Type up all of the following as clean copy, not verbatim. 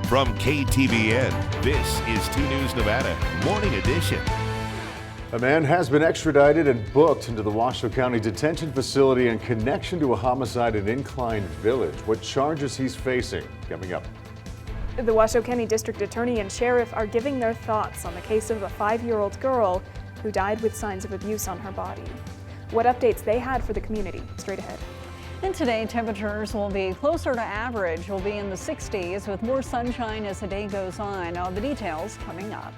From KTVN, this is 2 News Nevada, Morning Edition. A man has been extradited and booked into the Washoe County Detention Facility in connection to a homicide in Incline Village. What charges he's facing? Coming up. The Washoe County District Attorney and Sheriff are giving their thoughts on the case of a 5-year-old girl who died with signs of abuse on her body. What updates they had for the community? Straight ahead. And today, temperatures will be closer to average. We'll be in the 60s with more sunshine as the day goes on. All the details coming up.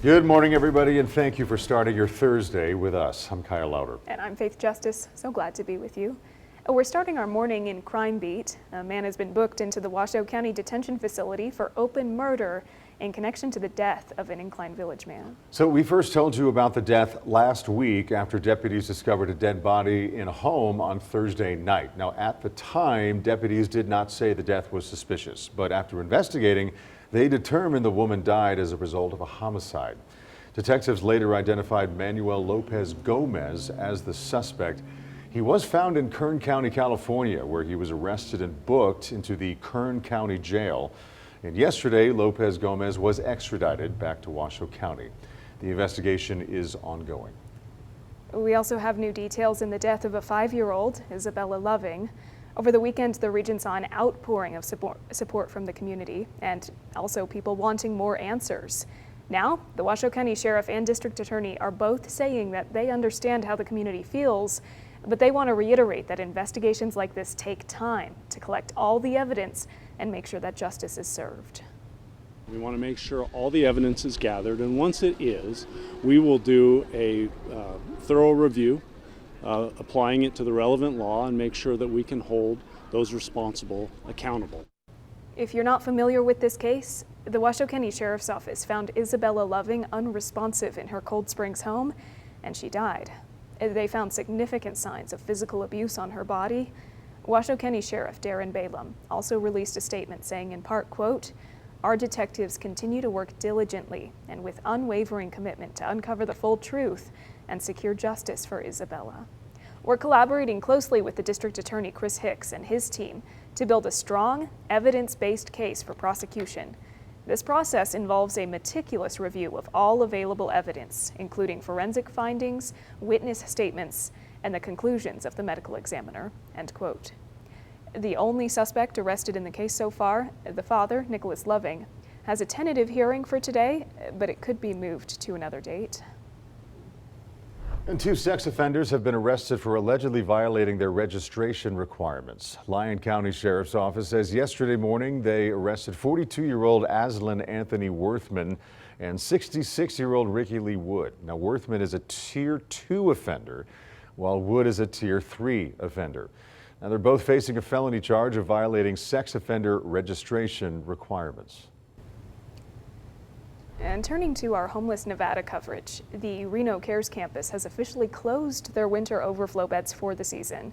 Good morning, everybody, and thank you for starting your Thursday with us. I'm Kyle Lauder. And I'm Faith Justice. So glad to be with you. We're starting our morning in Crime Beat. A man has been booked into the Washoe County Detention Facility for open murder in connection to the death of an Incline Village man. So we first told you about the death last week after deputies discovered a dead body in a home on Thursday night. Now, at the time, deputies did not say the death was suspicious, but after investigating, they determined the woman died as a result of a homicide. Detectives later identified Manuel Lopez Gomez as the suspect. He was found in Kern County, California, where he was arrested and booked into the Kern County Jail. And yesterday, Lopez Gomez was extradited back to Washoe County. The investigation is ongoing. We also have new details in the death of a 5-year-old, Isabella Loving. Over the weekend, the region saw an outpouring of support from the community and also people wanting more answers. Now, the Washoe County Sheriff and District Attorney are both saying that they understand how the community feels, but they want to reiterate that investigations like this take time to collect all the evidence and make sure that justice is served. We want to make sure all the evidence is gathered, and once it is, we will do a thorough review, applying it to the relevant law, and make sure that we can hold those responsible accountable. If you're not familiar with this case, the Washoe County Sheriff's Office found Isabella Loving unresponsive in her Cold Springs home, and she died. They found significant signs of physical abuse on her body. Washoe County Sheriff Darren Balaam also released a statement saying in part, quote, "Our detectives continue to work diligently and with unwavering commitment to uncover the full truth and secure justice for Isabella. We're collaborating closely with the District Attorney Chris Hicks and his team to build a strong, evidence-based case for prosecution. This process involves a meticulous review of all available evidence, including forensic findings, witness statements, and the conclusions of the medical examiner," end quote. The only suspect arrested in the case so far, the father, Nicholas Loving, has a tentative hearing for today, but it could be moved to another date. And 2 sex offenders have been arrested for allegedly violating their registration requirements. Lyon County Sheriff's Office says yesterday morning they arrested 42-year-old Aslan Anthony Worthman and 66-year-old Ricky Lee Wood. Now, Worthman is a Tier 2 offender, while Wood is a Tier 3 offender. Now, they're both facing a felony charge of violating sex offender registration requirements. And turning to our Homeless Nevada coverage, the Reno Cares campus has officially closed their winter overflow beds for the season.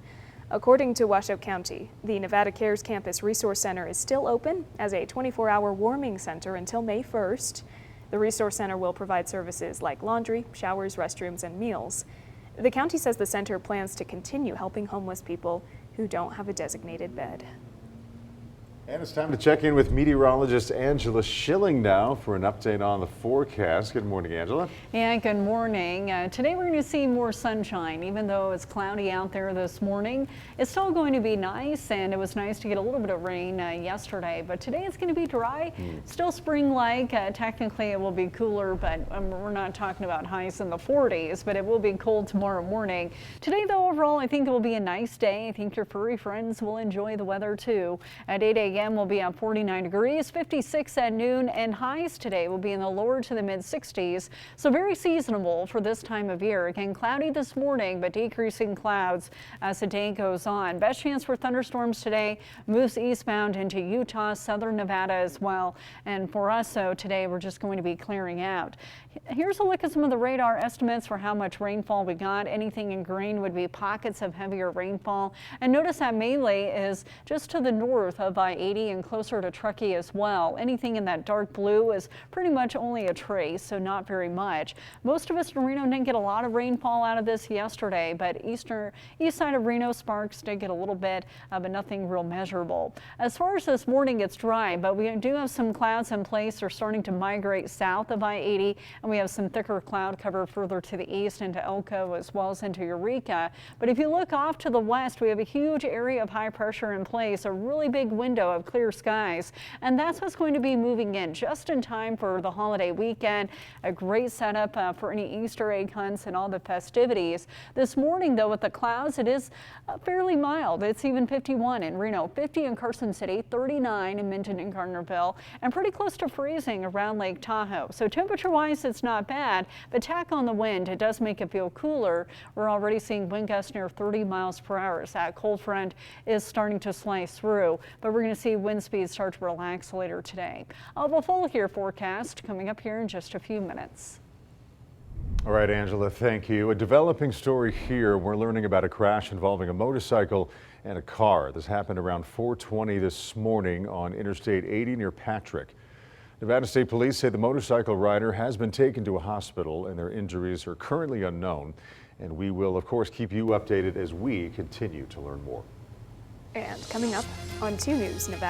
According to Washoe County, the Nevada Cares Campus Resource Center is still open as a 24-hour warming center until May 1st. The Resource Center will provide services like laundry, showers, restrooms, and meals. The county says the center plans to continue helping homeless people who don't have a designated bed. And it's time to check in with meteorologist Angela Schilling now for an update on the forecast. Good morning, Angela. Yeah, good morning. Today we're going to see more sunshine, even though it's cloudy out there this morning. It's still going to be nice, and it was nice to get a little bit of rain yesterday, but today it's going to be dry, still spring-like. Technically it will be cooler, but we're not talking about highs in the 40s, but it will be cold tomorrow morning. Today, though, overall, I think it will be a nice day. I think your furry friends will enjoy the weather too. At 8 a.m. will be at 49 degrees, 56 at noon, and highs today will be in the lower to the mid 60s. So very seasonable for this time of year. Again, cloudy this morning, but decreasing clouds as the day goes on. Best chance for thunderstorms today moves eastbound into Utah, southern Nevada as well. And for us, so today we're just going to be clearing out. Here's a look at some of the radar estimates for how much rainfall we got. Anything in green would be pockets of heavier rainfall. And notice that mainly is just to the north of I-80. I-80 and closer to Truckee as well. Anything in that dark blue is pretty much only a trace, so not very much. Most of us in Reno didn't get a lot of rainfall out of this yesterday, but east side of Reno, Sparks did get a little bit, but nothing real measurable. As far as this morning, it's dry, but we do have some clouds in place. They're starting to migrate south of I-80, and we have some thicker cloud cover further to the east into Elko as well as into Eureka. But if you look off to the west, we have a huge area of high pressure in place, a really big window of clear skies, and that's what's going to be moving in just in time for the holiday weekend. A great setup for any Easter egg hunts and all the festivities. This morning, though, with the clouds, it is fairly mild. It's even 51 in Reno, 50 in Carson City, 39 in Minton and Gardnerville, and pretty close to freezing around Lake Tahoe. So temperature-wise, it's not bad, but tack on the wind, it does make it feel cooler. We're already seeing wind gusts near 30 miles per hour as that cold front is starting to slice through, but we're going to see wind speeds start to relax later today. I'll have a full year forecast coming up here in just a few minutes. All right, Angela, thank you. A developing story here. We're learning about a crash involving a motorcycle and a car. This happened around 4:20 this morning on Interstate 80 near Patrick. Nevada State Police say the motorcycle rider has been taken to a hospital and their injuries are currently unknown. And we will, of course, keep you updated as we continue to learn more. And coming up on 2 News Nevada.